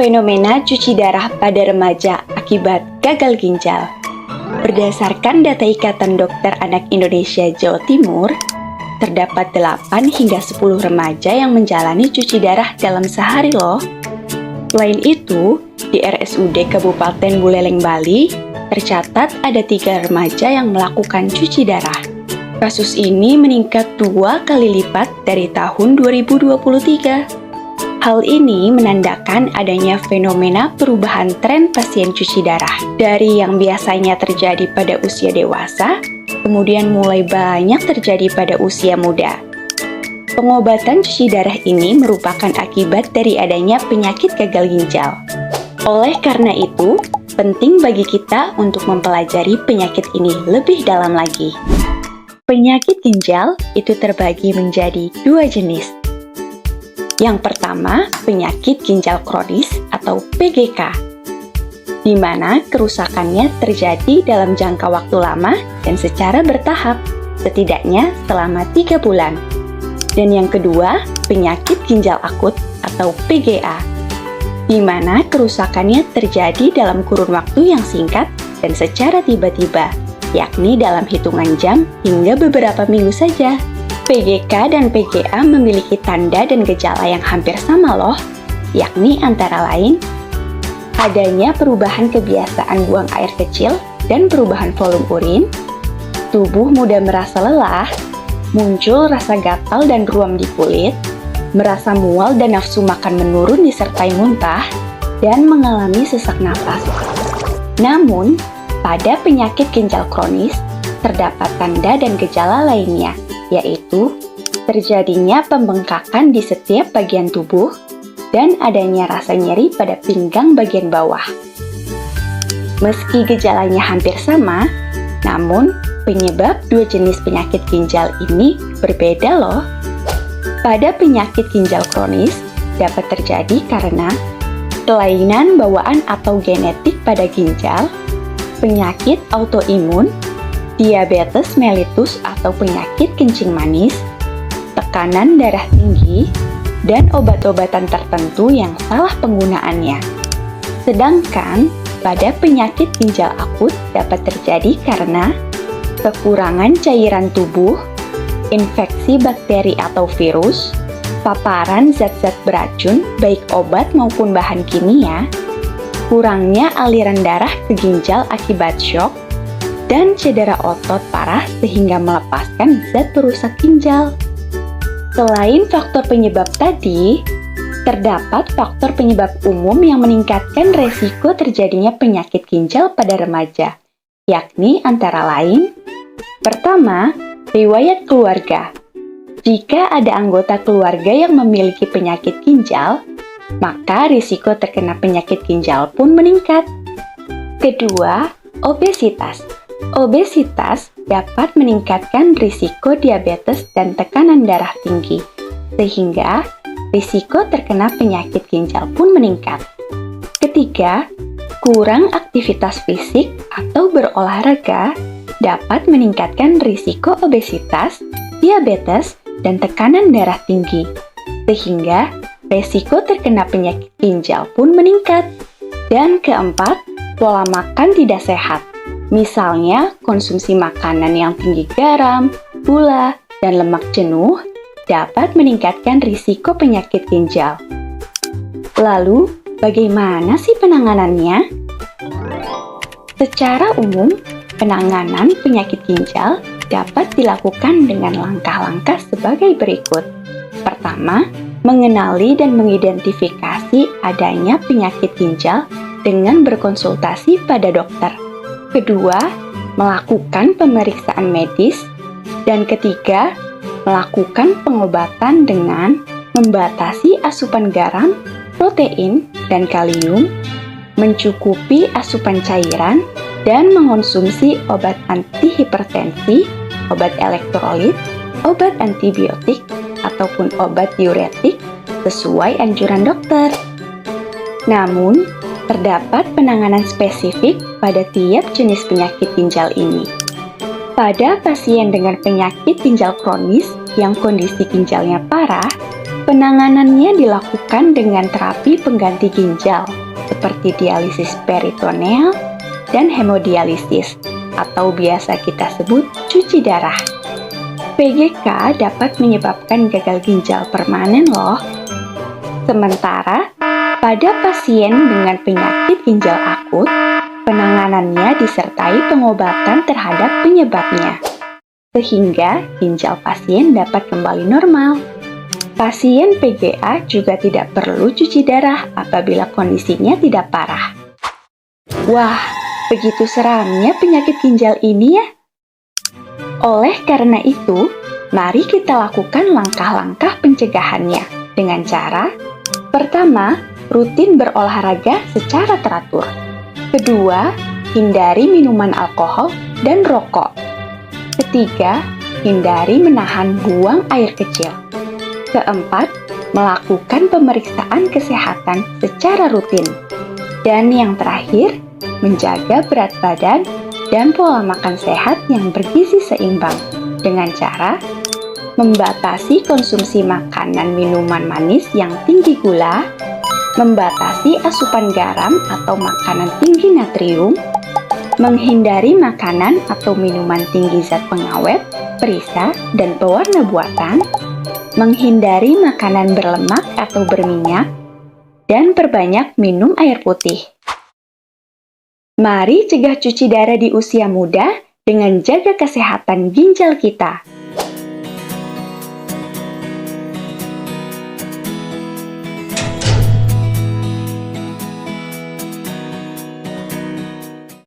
Fenomena cuci darah pada remaja akibat gagal ginjal. Berdasarkan data Ikatan Dokter Anak Indonesia Jawa Timur, terdapat 8 hingga 10 remaja yang menjalani cuci darah dalam sehari loh. Selain itu, di RSUD Kabupaten Buleleng, Bali, tercatat ada 3 remaja yang melakukan cuci darah. Kasus ini meningkat 2 kali lipat dari tahun 2023. Hal ini menandakan adanya fenomena perubahan tren pasien cuci darah. Dari yang biasanya terjadi pada usia dewasa, kemudian mulai banyak terjadi pada usia muda. Pengobatan cuci darah ini merupakan akibat dari adanya penyakit gagal ginjal. Oleh karena itu, penting bagi kita untuk mempelajari penyakit ini lebih dalam lagi. Penyakit ginjal itu terbagi menjadi 2 jenis. Yang pertama, penyakit ginjal kronis atau PGK, di mana kerusakannya terjadi dalam jangka waktu lama dan secara bertahap, setidaknya selama 3 bulan. Dan yang kedua, penyakit ginjal akut atau PGA, di mana kerusakannya terjadi dalam kurun waktu yang singkat dan secara tiba-tiba, yakni dalam hitungan jam hingga beberapa minggu saja. PGK dan PGA memiliki tanda dan gejala yang hampir sama loh, yakni antara lain adanya perubahan kebiasaan buang air kecil dan perubahan volume urin, tubuh mudah merasa lelah, muncul rasa gatal dan ruam di kulit, merasa mual dan nafsu makan menurun disertai muntah, dan mengalami sesak nafas. Namun, pada penyakit ginjal kronis, terdapat tanda dan gejala lainnya, yaitu terjadinya pembengkakan di setiap bagian tubuh dan adanya rasa nyeri pada pinggang bagian bawah. Meski gejalanya hampir sama, namun penyebab 2 jenis penyakit ginjal ini berbeda loh. Pada penyakit ginjal kronis dapat terjadi karena kelainan bawaan atau genetik pada ginjal, penyakit autoimun, diabetes mellitus atau penyakit kencing manis, tekanan darah tinggi, dan obat-obatan tertentu yang salah penggunaannya. Sedangkan pada penyakit ginjal akut dapat terjadi karena kekurangan cairan tubuh, infeksi bakteri atau virus, paparan zat-zat beracun baik obat maupun bahan kimia, kurangnya aliran darah ke ginjal akibat syok, dan cedera otot parah sehingga melepaskan zat perusak ginjal. Selain faktor penyebab tadi, terdapat faktor penyebab umum yang meningkatkan resiko terjadinya penyakit ginjal pada remaja, yakni antara lain: pertama, riwayat keluarga. Jika ada anggota keluarga yang memiliki penyakit ginjal, maka risiko terkena penyakit ginjal pun meningkat. Kedua, obesitas. Obesitas dapat meningkatkan risiko diabetes dan tekanan darah tinggi, sehingga risiko terkena penyakit ginjal pun meningkat. Ketiga, kurang aktivitas fisik atau berolahraga dapat meningkatkan risiko obesitas, diabetes, dan tekanan darah tinggi, sehingga risiko terkena penyakit ginjal pun meningkat. Dan keempat, pola makan tidak sehat. Misalnya, konsumsi makanan yang tinggi garam, gula, dan lemak jenuh dapat meningkatkan risiko penyakit ginjal. Lalu, bagaimana sih penanganannya? Secara umum, penanganan penyakit ginjal dapat dilakukan dengan langkah-langkah sebagai berikut. Pertama, mengenali dan mengidentifikasi adanya penyakit ginjal dengan berkonsultasi pada dokter. Kedua, melakukan pemeriksaan medis. Dan ketiga, melakukan pengobatan dengan membatasi asupan garam, protein, dan kalium, mencukupi asupan cairan, dan mengonsumsi obat antihipertensi, obat elektrolit, obat antibiotik, ataupun obat diuretik sesuai anjuran dokter. Namun, terdapat penanganan spesifik pada tiap jenis penyakit ginjal ini. Pada pasien dengan penyakit ginjal kronis yang kondisi ginjalnya parah, Penanganannya dilakukan dengan terapi pengganti ginjal seperti dialisis peritoneal dan hemodialisis atau biasa kita sebut cuci darah. PGK dapat menyebabkan gagal ginjal permanen loh. Sementara pada pasien dengan penyakit ginjal akut, penanganannya disertai pengobatan terhadap penyebabnya, sehingga ginjal pasien dapat kembali normal. Pasien PGA juga tidak perlu cuci darah apabila kondisinya tidak parah. Wah, begitu seramnya penyakit ginjal ini ya. Oleh karena itu, mari kita lakukan langkah-langkah pencegahannya dengan cara: pertama, rutin berolahraga secara teratur. Kedua, hindari minuman alkohol dan rokok. Ketiga, hindari menahan buang air kecil. Keempat, melakukan pemeriksaan kesehatan secara rutin. Dan yang terakhir, menjaga berat badan dan pola makan sehat yang bergizi seimbang dengan cara membatasi konsumsi makanan minuman manis yang tinggi gula, membatasi asupan garam atau makanan tinggi natrium, menghindari makanan atau minuman tinggi zat pengawet, perisa, dan pewarna buatan, menghindari makanan berlemak atau berminyak, dan perbanyak minum air putih. Mari cegah cuci darah di usia muda dengan jaga kesehatan ginjal kita.